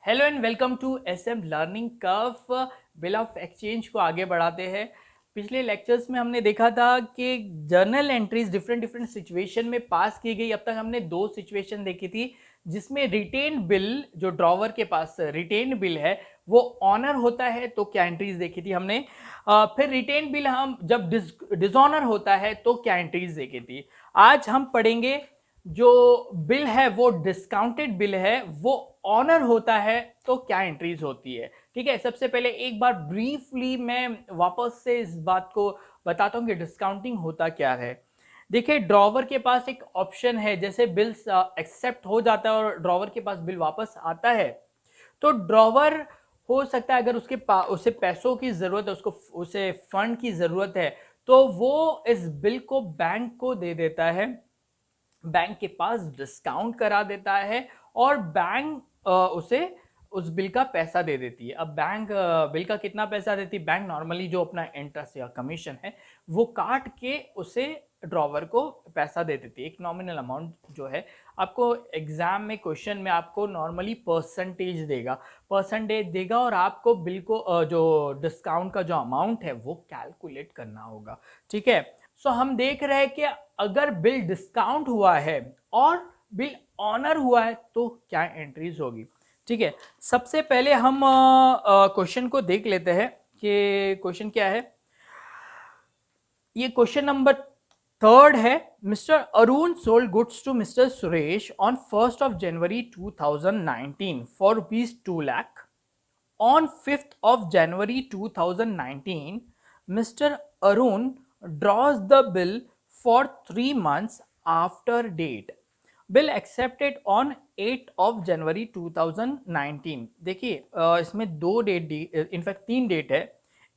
Hello and welcome to SM learning curve. Bill of exchange को आगे बढ़ाते हैं। पिछले लेक्चर्स में हमने देखा था कि journal entries different different situation में पास की गई। अब तक हमने दो सिचुएशन देखी थी जिसमें रिटेन बिल, जो ड्रॉवर के पास रिटेन बिल है वो ऑनर होता है तो क्या एंट्रीज देखी थी हमने। फिर रिटेन बिल हम जब डिसऑनर होता है तो क्या एंट्रीज देखी थी। आज हम पढ़ेंगे जो बिल है वो डिस्काउंटेड बिल है, वो ऑनर होता है तो क्या एंट्रीज होती है। ठीक है, सबसे पहले एक बार ब्रीफली मैं वापस से इस बात को बताता हूं कि डिस्काउंटिंग होता क्या है। देखिए, ड्रॉवर के पास एक ऑप्शन है, जैसे बिल एक्सेप्ट हो जाता है और ड्रॉवर के पास बिल वापस आता है तो ड्रॉवर हो सकता है, अगर उसे पैसों की जरूरत है, उसको उसे फंड की जरूरत है तो वो इस बिल को बैंक को दे देता है, बैंक के पास डिस्काउंट करा देता है और बैंक उसे उस बिल का पैसा दे देती है। अब बैंक बिल का कितना पैसा देती है? बैंक नॉर्मली जो अपना इंटरेस्ट या कमीशन है वो काट के उसे ड्रॉवर को पैसा दे देती है, एक नॉमिनल अमाउंट जो है। आपको एग्जाम में क्वेश्चन में आपको नॉर्मली परसेंटेज देगा और आपको बिल को जो डिस्काउंट का जो अमाउंट है वो कैलकुलेट करना होगा। ठीक है, सो हम देख रहे हैं कि अगर बिल डिस्काउंट हुआ है और बिल ऑनर हुआ है तो क्या एंट्रीज होगी। ठीक है, सबसे पहले हम क्वेश्चन को देख लेते हैं कि क्वेश्चन क्या है। ये क्वेश्चन नंबर थर्ड है। Mister Arun sold goods to mister Suresh on 1st of January 2019 फॉर ₹2 lakh. On 5th of January 2019, Mr. Arun draws the bill for 3 months after date. Bill accepted on 8 of January 2019। देखिए, इसमें दो date दी, in fact तीन date है।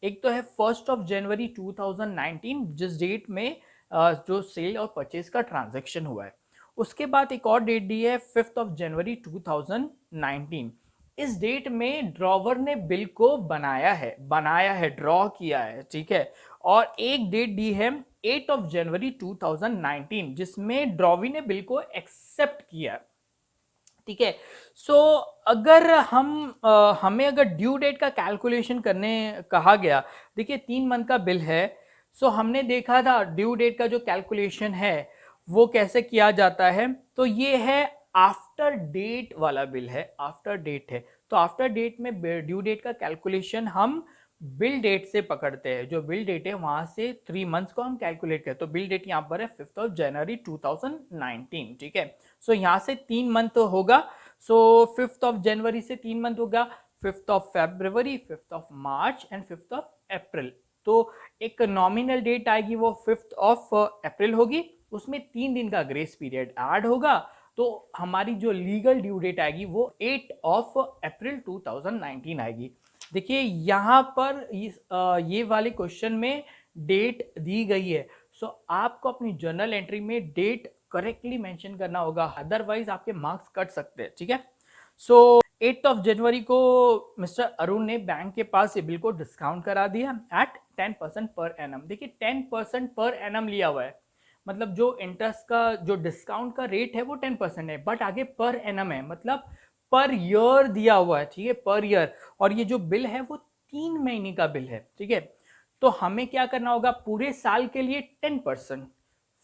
एक तो है 1st of January 2019, जिस डेट में जो सेल और परचेज का ट्रांजैक्शन हुआ है। उसके बाद एक और डेट दी है 5th of January 2019। इस डेट में ड्रॉवर ने बिल को बनाया है, ड्रॉ किया है। ठीक है, और एक डेट दी है 8 of January 2019 जिसमें ड्रॉवी ने बिल को एक्सेप्ट किया। ठीक है, सो अगर हमें अगर ड्यू डेट का कैलकुलेशन करने कहा गया, देखिए 3 मंथ का बिल है। सो हमने देखा था ड्यू डेट का जो कैलकुलेशन है वो कैसे किया जाता है। तो ये है आफ्टर डेट वाला बिल है, आफ्टर डेट है। तो आफ्टर डेट में ड्यू डेट का कैलकुलेशन हम बिल डेट से पकड़ते हैं। जो बिल डेट है वहां से 3 मंथ्स को हम कैलकुलेट करते हैं। तो बिल डेट यहाँ पर है 5th of January 2019। ठीक है, सो यहाँ से 3 मंथ होगा। सो 5th of January से 3 मंथ होगा, 5th of February, 5th of March and 5th of April। तो एक नॉमिनल डेट आएगी वो 5th of April होगी, उसमें 3 दिन का ग्रेस पीरियड ऐड होगा। तो हमारी जो लीगल ड्यू डेट आएगी वो 8 of April 2019 आएगी। देखिए यहाँ पर ये वाले क्वेश्चन में डेट दी गई है। सो आपको अपनी जर्नल एंट्री में डेट करेक्टली मेंशन करना होगा, अदरवाइज आपके मार्क्स कट सकते हैं। ठीक है, सो 8 of January को मिस्टर अरुण ने बैंक के पास ये बिल को डिस्काउंट करा दिया एट 10% पर एनम। देखिए 10% पर एनम लिया हुआ है, मतलब जो इंटरेस्ट का जो डिस्काउंट का रेट है वो 10% है, बट आगे पर एनम है, मतलब पर ईयर दिया हुआ है। ठीक है, पर ईयर। और ये जो बिल है वो 3 महीने का बिल है। ठीक है, तो हमें क्या करना होगा, पूरे साल के लिए 10%,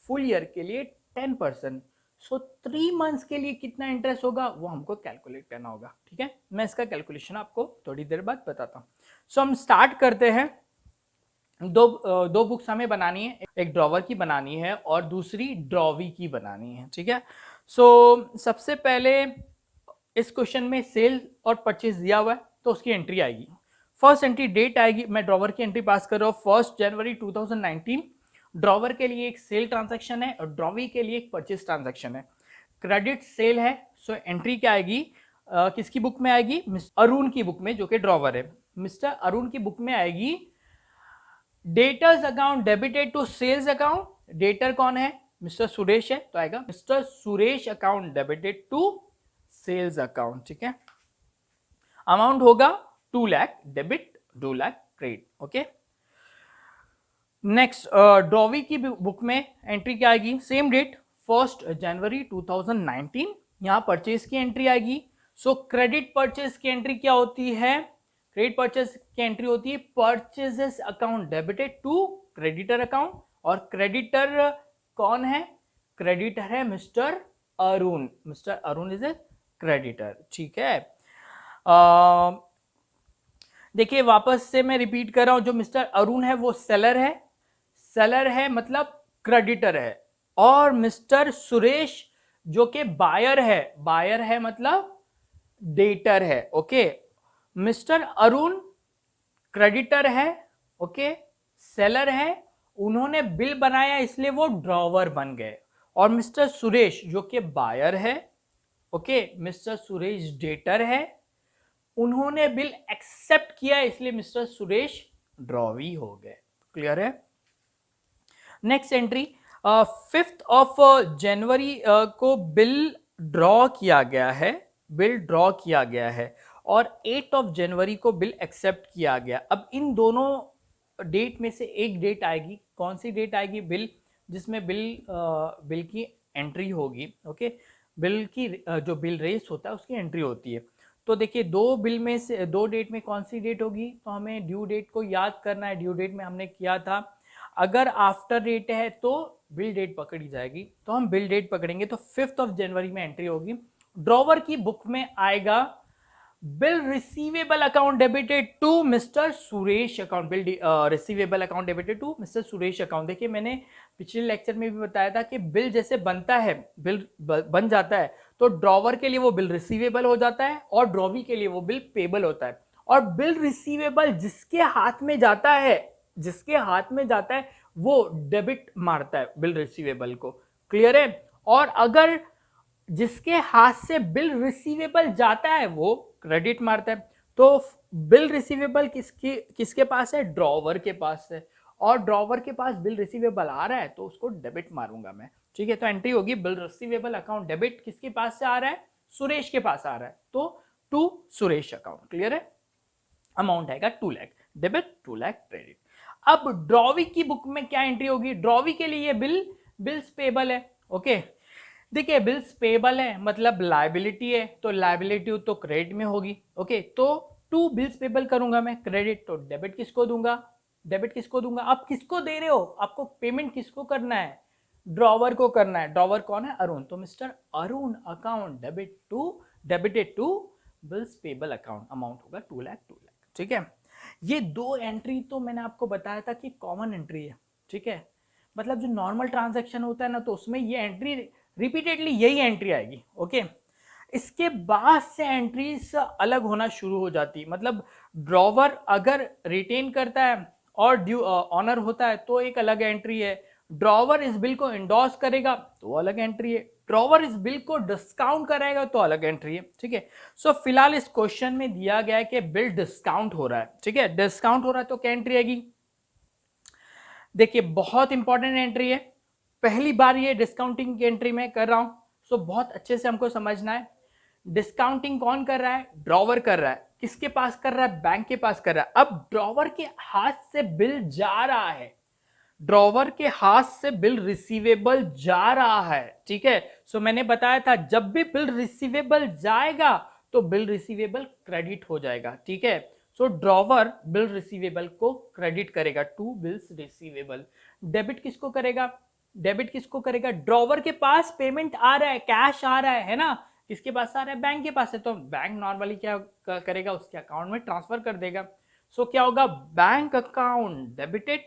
फुल ईयर के लिए 10%। सो 3 मंथ्स के लिए कितना इंटरेस्ट होगा वो हमको कैलकुलेट करना होगा। ठीक है, मैं इसका कैलकुलेशन आपको थोड़ी देर बाद बताता हूँ। सो हम स्टार्ट करते हैं। दो बुक्स हमें बनानी है, एक ड्रॉवर की बनानी है और दूसरी ड्रॉवी की बनानी है। ठीक है, सो सबसे पहले इस क्वेश्चन में सेल और परचेज दिया हुआ है तो उसकी एंट्री आएगी। फर्स्ट एंट्री डेट आएगी, मैं ड्रॉवर की एंट्री पास कर रहा हूँ 1st January 2019। ड्रॉवर के लिए एक सेल ट्रांजैक्शन है और ड्रॉवी के लिए एक परचेज ट्रांजैक्शन है। क्रेडिट सेल है, सो एंट्री क्या आएगी, किसकी बुक में आएगी, मिस्टर अरुण की बुक में, जो कि ड्रॉवर है। मिस्टर अरुण की बुक में आएगी debtors account debited to sales account. Debtor कौन है, मिस्टर सुरेश है, तो आएगा mister Suresh account debited to sales account. ठीक है, अमाउंट होगा 2 lakh debit, 2 lakh credit. Okay, next drawee की बुक में एंट्री क्या आएगी, सेम डेट 1st January 2019। यहां परचेज की एंट्री आएगी। सो क्रेडिट परचेज की एंट्री क्या होती है? क्रेडिट परचेज की एंट्री होती है purchases account debited to creditor account, और क्रेडिटर कौन है? क्रेडिटर है mister Arun. Mister Arun is a creditor, ठीक है। देखिए वापस से मैं रिपीट कर रहा हूं, जो मिस्टर अरुण है वो सेलर है, सेलर है मतलब क्रेडिटर है, और मिस्टर सुरेश जो कि बायर है, बायर है मतलब डेटर है, ओके। मिस्टर अरुण क्रेडिटर है, ओके, सेलर है, उन्होंने बिल बनाया इसलिए वो ड्रॉवर बन गए, और मिस्टर सुरेश जो कि बायर है, ओके, मिस्टर सुरेश डेटर है, उन्होंने बिल एक्सेप्ट किया इसलिए मिस्टर सुरेश ड्रॉवी हो गए। क्लियर है? Next entry, 5th of January को बिल ड्रॉ किया गया है, बिल ड्रॉ किया गया है, और 8th ऑफ जनवरी को बिल एक्सेप्ट किया गया। अब इन दोनों डेट में से एक डेट आएगी, कौन सी डेट आएगी? बिल जिसमें बिल की एंट्री होगी, ओके, बिल की जो बिल रेस होता है उसकी एंट्री होती है। तो देखिए दो बिल में से दो डेट में कौन सी डेट होगी? तो हमें ड्यू डेट को याद करना है। ड्यू डेट में हमने किया था अगर आफ्टर डेट है तो बिल डेट पकड़ी जाएगी, तो हम बिल डेट पकड़ेंगे, तो 5th ऑफ जनवरी में एंट्री होगी। ड्रॉवर की बुक में आएगा bill receivable account debited to mister Suresh account, bill receivable account debited to mister Suresh account. देखिए मैंने पिछले लेक्चर में भी बताया था कि बिल जैसे बनता है, बिल बन जाता है तो ड्रॉवर के लिए वो बिल रिसीवेबल हो जाता है और ड्रॉवी के लिए वो बिल पेबल होता है। और बिल रिसीवेबल जिसके हाथ में जाता है, जिसके हाथ में जाता है वो डेबिट मारता है बिल रिसीवेबल को। क्लियर है? और अगर जिसके हाथ से बिल रिसीवेबल जाता है वो क्रेडिट मारता है। तो बिल रिसीवेबल किसके पास है? ड्रॉवर के पास है, और ड्रॉवर के पास बिल रिसीवेबल आ रहा है तो उसको डेबिट मारूंगा मैं, ठीक है। तो एंट्री होगी बिल रिसीवेबल अकाउंट डेबिट किसके पास से आ रहा है? सुरेश के पास आ रहा है, तो टू सुरेश अकाउंट। क्लियर है? अमाउंट आएगा 2 लाख डेबिट, 2 लाख क्रेडिट। अब ड्रॉवी की बुक में क्या एंट्री होगी? ड्रॉवी के लिए बिल्स पेबल है, ओके। देखिए बिल्स पेबल है मतलब लायबिलिटी है, तो लायबिलिटी तो क्रेडिट में होगी, ओके। तो टू बिल्स पेबल करूंगा मैं, क्रेडिट तो डेबिट किसको दूंगा? डेबिट किसको दूंगा? आप किसको दे रहे हो? आपको पेमेंट किसको करना है? ड्रॉवर को करना है। ड्रॉवर कौन है? अरुण। तो mister Arun account debited to bills payable account, amount होगा 2 लाख, 2 लाख, ठीक है। ये दो एंट्री तो मैंने आपको बताया था कि कॉमन एंट्री है, ठीक है। मतलब जो नॉर्मल ट्रांजैक्शन होता है ना, तो उसमें ये एंट्री रिपीटेडली यही एंट्री आएगी, ओके। इसके बाद से एंट्रीज अलग होना शुरू हो जाती है। मतलब ड्रॉवर अगर रिटेन करता है और ड्यू ऑनर होता है तो एक अलग एंट्री है। ड्रॉवर इस बिल को इंडोर्स करेगा तो अलग एंट्री है। ड्रॉवर इस बिल को डिस्काउंट कराएगा तो अलग एंट्री है, ठीक है। सो फिलहाल इस क्वेश्चन में दिया गया है कि बिल डिस्काउंट हो रहा है, ठीक है। डिस्काउंट हो रहा है तो क्या एंट्री आएगी? देखिए बहुत इंपॉर्टेंट एंट्री है, पहली बार ये डिस्काउंटिंग की एंट्री में कर रहा हूं, सो बहुत अच्छे से हमको समझना है। डिस्काउंटिंग कौन कर रहा है? ड्रॉवर कर रहा है। किसके पास कर रहा है? बैंक के पास कर रहा है। अब ड्रॉवर के हाथ से बिल जा रहा है, ड्रॉवर के हाथ से बिल रिसीवेबल जा रहा है, ठीक है। सो मैंने बताया था जब भी बिल रिसीवेबल जाएगा तो बिल रिसीवेबल क्रेडिट हो जाएगा, ठीक है। सो ड्रॉवर बिल रिसीवेबल को क्रेडिट करेगा, टू बिल्स रिसीवेबल। डेबिट किसको करेगा? डेबिट किसको करेगा? ड्रॉवर के पास पेमेंट आ रहा है, कैश आ रहा है ना, किसके पास आ रहा है? बैंक के पास है, तो बैंक नॉर्मली क्या करेगा? उसके अकाउंट में ट्रांसफर कर देगा। सो क्या होगा? Bank account debited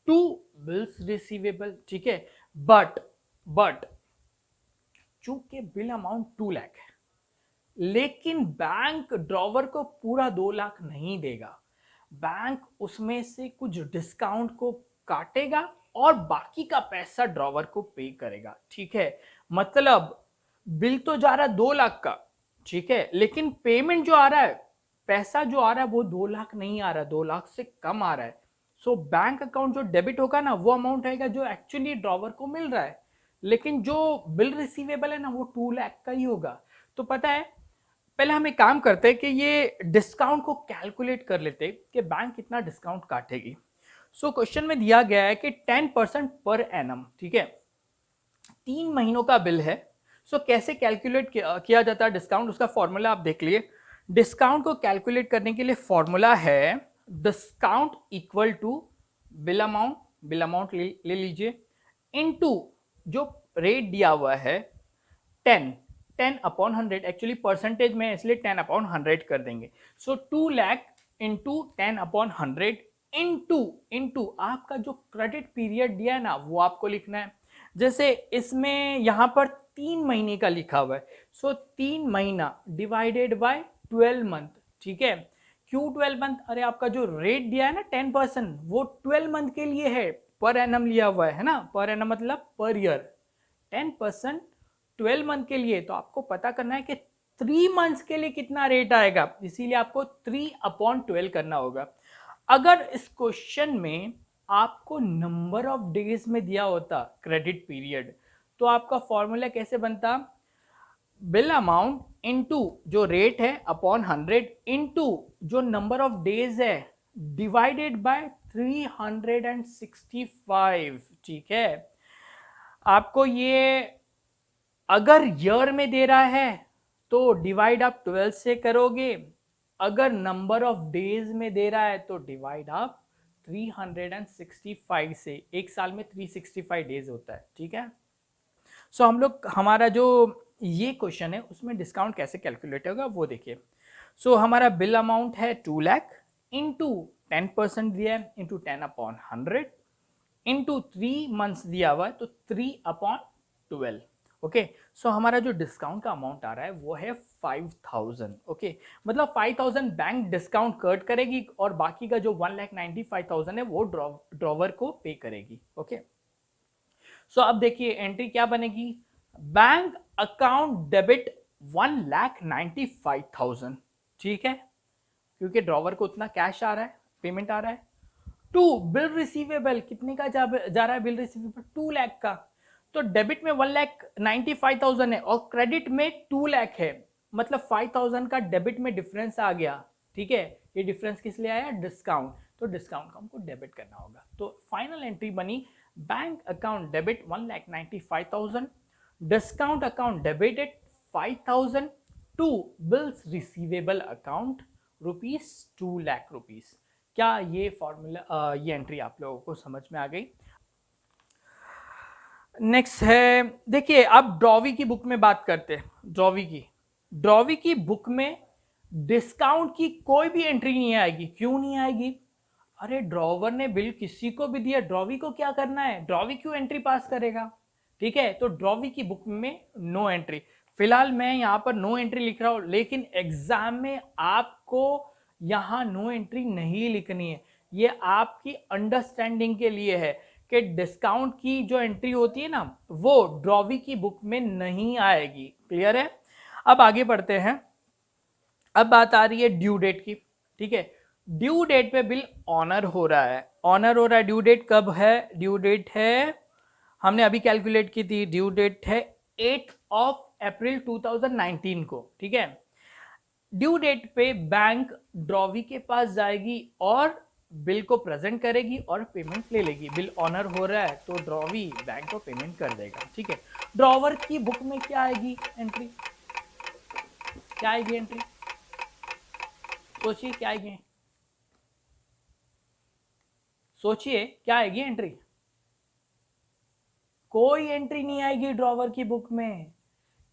to bills receivable, ठीक है। बट चूंकि बिल अमाउंट 2 लाख है, लेकिन बैंक ड्रॉवर को पूरा 2 लाख नहीं देगा। बैंक उसमें से कुछ डिस्काउंट को काटेगा और बाकी का पैसा ड्रॉवर को पे करेगा, ठीक है। मतलब बिल तो जा रहा है 2 लाख का, ठीक है, लेकिन पेमेंट जो आ रहा है, पैसा जो आ रहा है वो 2 लाख नहीं आ रहा है, 2 लाख से कम आ रहा है। सो बैंक अकाउंट जो डेबिट होगा ना, वो अमाउंट आएगा जो एक्चुअली ड्रॉवर को मिल रहा है, लेकिन जो बिल रिसीवेबल है ना वो 2 लाख का ही होगा। तो पता है, पहले हम एक काम करते हैं कि ये डिस्काउंट को कैलकुलेट कर लेते हैं कि बैंक कितना डिस्काउंट काटेगी। सो क्वेश्चन में दिया गया है कि 10% पर एनम, ठीक है, 3 महीनों का बिल है। सो कैसे कैलकुलेट किया जाता है डिस्काउंट, उसका फॉर्मूला आप देख लिए। डिस्काउंट को कैलकुलेट करने के लिए फॉर्मूला है discount equal to bill amount ले लीजिए इनटू जो रेट दिया हुआ है 10, 10/100, एक्चुअली परसेंटेज में इसलिए 10/100 कर देंगे। सो 2 लाख इंटू 10/100 इंटू आपका जो क्रेडिट पीरियड दिया है ना वो आपको लिखना है। जैसे इसमें यहाँ पर 3 महीने का लिखा हुआ है, सो 3 महीना डिवाइडेड बाय 12 मंथ, ठीक है। क्यों 12 मंथ? अरे आपका जो रेट दिया है ना 10%, वो 12 मंथ के लिए है, पर एनम लिया हुआ है ना, पर एनम मतलब पर ईयर, 10% 12 मंथ के लिए। तो आपको पता करना है कि 3 मंथ्स के लिए कितना रेट आएगा, इसीलिए आपको 3/12 करना होगा। अगर इस क्वेश्चन में आपको नंबर ऑफ डेज में दिया होता क्रेडिट पीरियड, तो आपका फॉर्मूला कैसे बनता? बिल अमाउंट इनटू जो रेट है अपॉन 100 इनटू जो नंबर ऑफ डेज है डिवाइडेड बाय 365, ठीक है। आपको ये अगर ईयर में दे रहा है तो डिवाइड आप 12 से करोगे, अगर नंबर ऑफ डेज में दे रहा है तो डिवाइड आप 365 से। एक साल में 365 डेज होता है, ठीक है। सो हम लोग हमारा जो ये क्वेश्चन है उसमें डिस्काउंट कैसे कैलकुलेट होगा वो देखिए। सो हमारा बिल अमाउंट है 2 लाख इंटू 10% दिया है इंटू 10/100 इंटू 3 मंथ्स दिया हुआ है तो 3/12। ओके, सो हमारा जो डिस्काउंट का अमाउंट आ रहा है वो है 5000। ओके, मतलब 5000 बैंक डिस्काउंट कट करेगी और बाकी का जो 1,95,000 है वो ड्रॉवर को पे करेगी। ओके, सो अब देखिए एंट्री क्या बनेगी, बैंक अकाउंट डेबिट 1,95,000, ठीक है, क्योंकि ड्रॉवर को उतना कैश आ रहा है, पेमेंट आ रहा है। टू बिल रिसीवेबल, कितने का जा रहा है बिल रिसीवेबल? 2 लाख का। तो डेबिट में 1,95,000 है और क्रेडिट में 2 लाख है, मतलब 5,000 का डेबिट में डिफरेंस आ गया, ठीक है। ये डिफरेंस किस लिए आया? डिस्काउंट। तो डिस्काउंट को हमको डेबिट करना होगा। तो फाइनल एंट्री बनी bank account debit 1,95,000, discount account debited 5,000 to bills receivable account ₹2 lakh. क्या ये फॉर्मूला ये एंट्री आप लोगों को समझ में आ गई? नेक्स्ट है, देखिए अब ड्रॉवी की बुक में बात करते हैं। ड्रॉवी की बुक में डिस्काउंट की कोई भी एंट्री नहीं आएगी। क्यों नहीं आएगी? अरे ड्रॉवर ने बिल किसी को भी दिया, ड्रॉवी को क्या करना है? ड्रॉवी क्यों एंट्री पास करेगा? ठीक है, तो ड्रॉवी की बुक में नो एंट्री। फिलहाल मैं यहाँ पर नो एंट्री लिख रहा हूं, लेकिन एग्जाम में आपको यहाँ नो एंट्री नहीं लिखनी है। ये आपकी अंडरस्टैंडिंग के लिए है कि डिस्काउंट की जो एंट्री होती है ना वो ड्रॉवी की बुक में नहीं आएगी। क्लियर है? अब आगे बढ़ते हैं। अब बात आ रही है ड्यू डेट की, ठीक है। ड्यू डेट पे बिल ऑनर हो रहा है, ड्यू डेट कब है? ड्यू डेट है, हमने अभी कैलकुलेट की थी, ड्यू डेट है 8 अप्रैल 2019 को, ठीक है। ड्यू डेट पे बैंक ड्रॉवी के पास जाएगी और बिल को प्रेजेंट करेगी और पेमेंट ले लेगी। बिल ऑनर हो रहा है तो ड्रॉवी बैंक को पेमेंट कर देगा, ठीक है। ड्रॉवर की बुक में क्या आएगी एंट्री? क्या आएगी एंट्री? सोचिए क्या आएगी, सोचिए क्या आएगी एंट्री? कोई एंट्री नहीं आएगी ड्रॉवर की बुक में।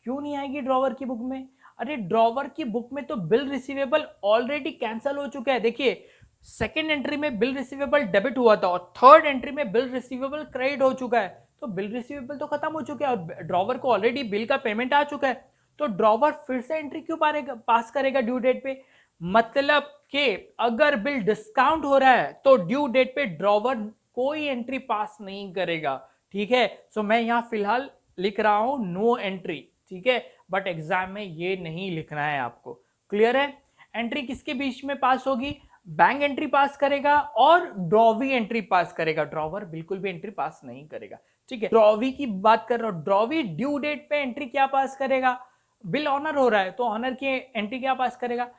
क्यों नहीं आएगी ड्रॉवर की बुक में? अरे ड्रॉवर की बुक में तो बिल रिसीवेबल ऑलरेडी कैंसिल हो चुका है। देखिए सेकेंड एंट्री में बिल रिसीवेबल डेबिट हुआ था और थर्ड एंट्री में बिल रिसीवेबल क्रेडिट हो चुका है। तो बिल रिसीवेबल तो खत्म हो चुका है और ड्रॉवर को ऑलरेडी बिल का पेमेंट आ चुका है। तो ड्रॉवर फिर से एंट्री क्यों पास करेगा ड्यू डेट पे? मतलब कि अगर बिल डिस्काउंट हो रहा है तो ड्यू डेट पे ड्रॉवर कोई एंट्री पास नहीं करेगा, ठीक है। सो मैं यहां फिलहाल लिख रहा हूं नो एंट्री, ठीक है, बट एग्जाम में ये नहीं लिखना है आपको। क्लियर है? एंट्री किसके बीच में पास होगी? बैंक एंट्री पास करेगा और ड्रॉवी एंट्री पास करेगा, ड्रॉवर बिल्कुल भी एंट्री पास नहीं करेगा, ठीक है। ड्रॉवी की बात कर रहा हूं, ड्रॉवी ड्यू डेट पे एंट्री क्या पास करेगा? बिल ऑनर हो रहा है तो ऑनर की एंट्री क्या पास करेगा?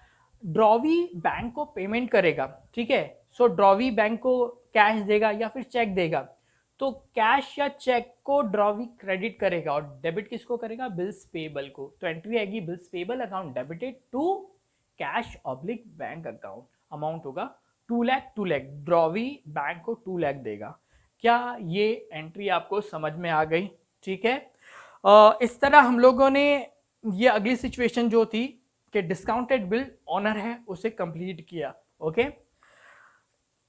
ड्रॉवी बैंक को पेमेंट करेगा, ठीक है। सो ड्रॉवी बैंक को कैश देगा या फिर चेक देगा। तो कैश या चेक को ड्रॉवी क्रेडिट करेगा और डेबिट किसको करेगा, बिल्स पेबल को। तो एंट्री आएगी bills payable account debited to cash oblique bank account. Amount होगा 2 लाख ड्रॉवी बैंक को 2 लाख देगा। क्या ये एंट्री आपको समझ में आ गई? ठीक है। इस तरह हम लोगों ने ये अगली सिचुएशन जो थी कि डिस्काउंटेड बिल ऑनर है उसे कंप्लीट किया। ओके,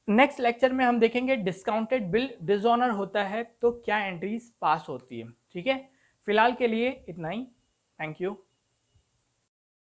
नेक्स्ट लेक्चर में हम देखेंगे डिस्काउंटेड बिल डिसऑनर होता है तो क्या एंट्रीज पास होती है। ठीक है, फिलहाल के लिए इतना ही। Thank you.